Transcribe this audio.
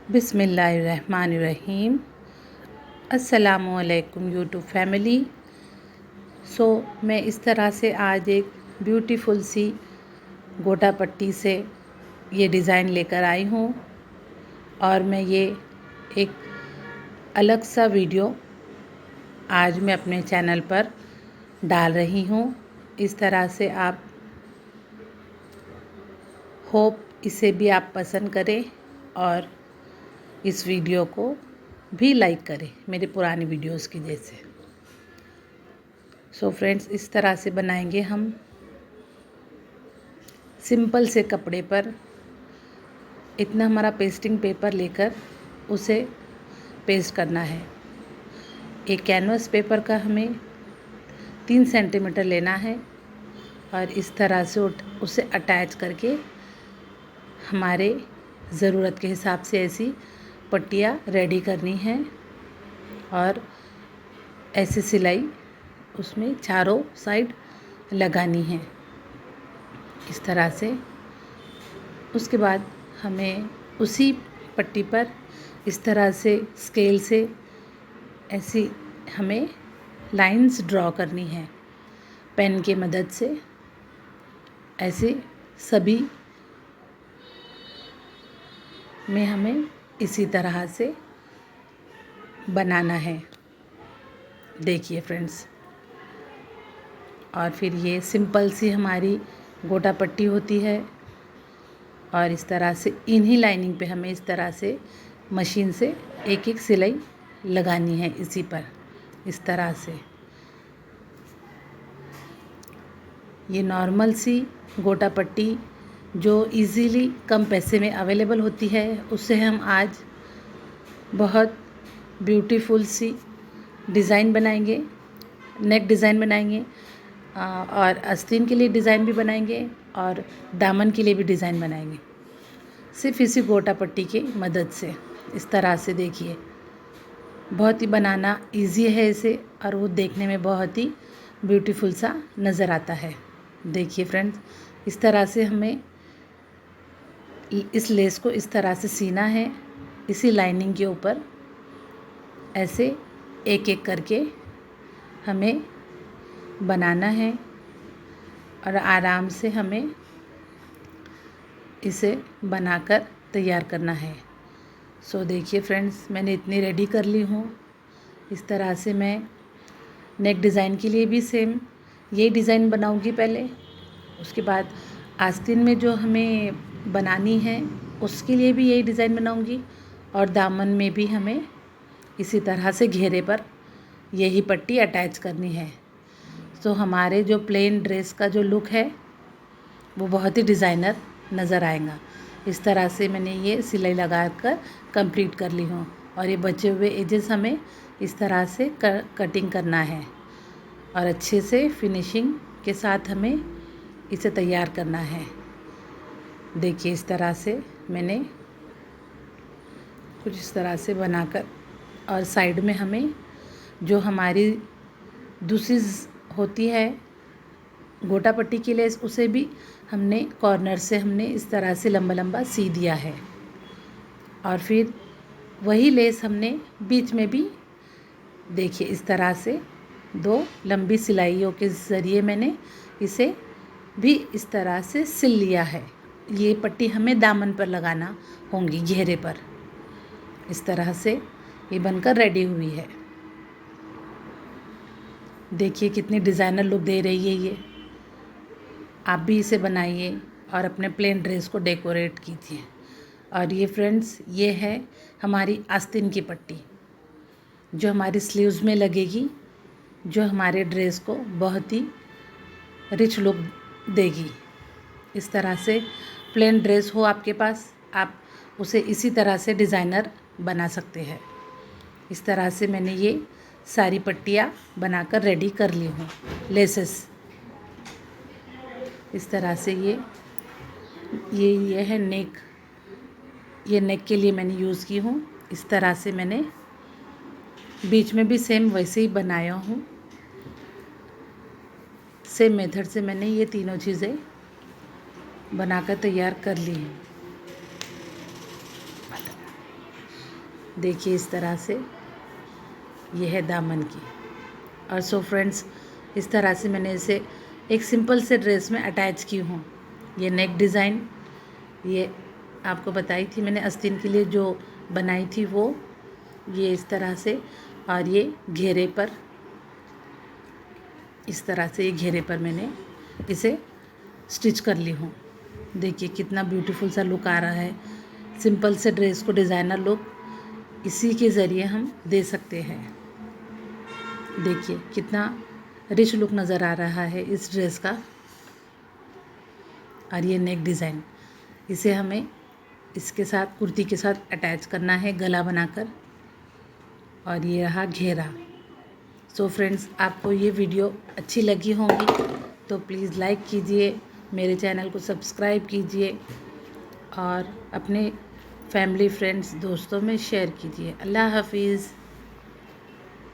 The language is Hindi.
बिस्मिल्लाहिर्रहमानिर्रहीम। अस्सलामुअलैकुम यूट्यूब फैमिली। मैं इस तरह से आज एक ब्यूटीफुल सी गोटा पट्टी से ये डिज़ाइन लेकर आई हूँ और मैं ये एक अलग सा वीडियो आज मैं अपने चैनल पर डाल रही हूँ। इस तरह से आप होप इसे भी आप पसंद करें और इस वीडियो को भी लाइक करें मेरे पुरानी वीडियोस की जैसे। फ्रेंड्स, इस तरह से बनाएंगे हम सिंपल से कपड़े पर। इतना हमारा पेस्टिंग पेपर लेकर उसे पेस्ट करना है। एक कैनवस पेपर का हमें 3 सेंटीमीटर लेना है और इस तरह से उसे अटैच करके हमारे ज़रूरत के हिसाब से ऐसी पट्टियाँ रेडी करनी है और ऐसे सिलाई उसमें चारों साइड लगानी है इस तरह से। उसके बाद हमें उसी पट्टी पर इस तरह से स्केल से ऐसी हमें लाइंस ड्रॉ करनी है पेन के मदद से। ऐसे सभी में हमें इसी तरह से बनाना है। देखिए फ्रेंड्स, और फिर ये सिंपल सी हमारी गोटा पट्टी होती है और इस तरह से इन्हीं लाइनिंग पे हमें इस तरह से मशीन से एक एक सिलाई लगानी है इसी पर इस तरह से। ये नॉर्मल सी गोटा पट्टी जो इजीली कम पैसे में अवेलेबल होती है, उससे हम आज बहुत ब्यूटीफुल सी डिज़ाइन बनाएंगे, नेक डिज़ाइन बनाएंगे और आस्तीन के लिए डिज़ाइन भी बनाएंगे और दामन के लिए भी डिज़ाइन बनाएंगे सिर्फ इसी गोटा पट्टी की मदद से। इस तरह से देखिए, बहुत ही बनाना इजी है इसे और वो देखने में बहुत ही ब्यूटीफुल सा नज़र आता है। देखिए फ्रेंड्स, इस तरह से हमें इस लेस को इस तरह से सीना है इसी लाइनिंग के ऊपर। ऐसे एक एक करके हमें बनाना है और आराम से हमें इसे बनाकर तैयार करना है। देखिए फ्रेंड्स, मैंने इतनी रेडी कर ली हूँ। इस तरह से मैं नेक डिज़ाइन के लिए भी सेम यही डिज़ाइन बनाऊँगी पहले। उसके बाद आस्तीन में जो हमें बनानी है उसके लिए भी यही डिज़ाइन बनाऊँगी और दामन में भी हमें इसी तरह से घेरे पर यही पट्टी अटैच करनी है। हमारे जो प्लेन ड्रेस का जो लुक है वो बहुत ही डिज़ाइनर नज़र आएगा। इस तरह से मैंने ये सिलाई लगा कर कंप्लीट कर ली हूँ और ये बचे हुए एजेस हमें इस तरह से कटिंग करना है और अच्छे से फिनिशिंग के साथ हमें इसे तैयार करना है। देखिए, इस तरह से मैंने कुछ इस तरह से बनाकर और साइड में हमें जो हमारी दूसरी होती है गोटा पट्टी की लेस, उसे भी हमने कॉर्नर से हमने इस तरह से लंबा लंबा सी दिया है और फिर वही लेस हमने बीच में भी देखिए इस तरह से 2 लंबी सिलाइयों के ज़रिए मैंने इसे भी इस तरह से सिल लिया है। ये पट्टी हमें दामन पर लगाना होंगी, घेरे पर। इस तरह से ये बनकर रेडी हुई है। देखिए कितनी डिज़ाइनर लुक दे रही है ये। आप भी इसे बनाइए और अपने प्लेन ड्रेस को डेकोरेट कीजिए। और ये फ्रेंड्स, ये है हमारी आस्तीन की पट्टी जो हमारी स्लीव्स में लगेगी, जो हमारे ड्रेस को बहुत ही रिच लुक देगी। इस तरह से प्लेन ड्रेस हो आपके पास, आप उसे इसी तरह से डिज़ाइनर बना सकते हैं। इस तरह से मैंने ये सारी पट्टियाँ बनाकर रेडी कर ली हूँ। लेसेस इस तरह से ये है नेक, ये नेक के लिए मैंने यूज़ की हूँ। इस तरह से मैंने बीच में भी सेम वैसे ही बनाया हूँ। सेम मेथड से मैंने ये तीनों चीज़ें बनाकर तैयार कर ली हैं। देखिए इस तरह से ये है दामन की। और सो फ्रेंड्स, इस तरह से मैंने इसे एक सिंपल से ड्रेस में अटैच की हूँ। ये नेक डिज़ाइन ये आपको बताई थी मैंने आस्तीन के लिए जो बनाई थी वो ये इस तरह से, और ये घेरे पर इस तरह से ये घेरे पर मैंने इसे स्टिच कर ली हूँ। देखिए कितना ब्यूटीफुल सा लुक आ रहा है। सिंपल से ड्रेस को डिज़ाइनर लुक इसी के ज़रिए हम दे सकते हैं। देखिए कितना रिच लुक नज़र आ रहा है इस ड्रेस का। और ये नेक डिज़ाइन इसे हमें इसके साथ कुर्ती के साथ अटैच करना है गला बनाकर। और ये रहा घेरा। सो फ्रेंड्स, आपको ये वीडियो अच्छी लगी होगी तो प्लीज़ लाइक कीजिए, मेरे चैनल को सब्सक्राइब कीजिए और अपने फैमिली फ्रेंड्स दोस्तों में शेयर कीजिए। अल्लाह हाफिज़।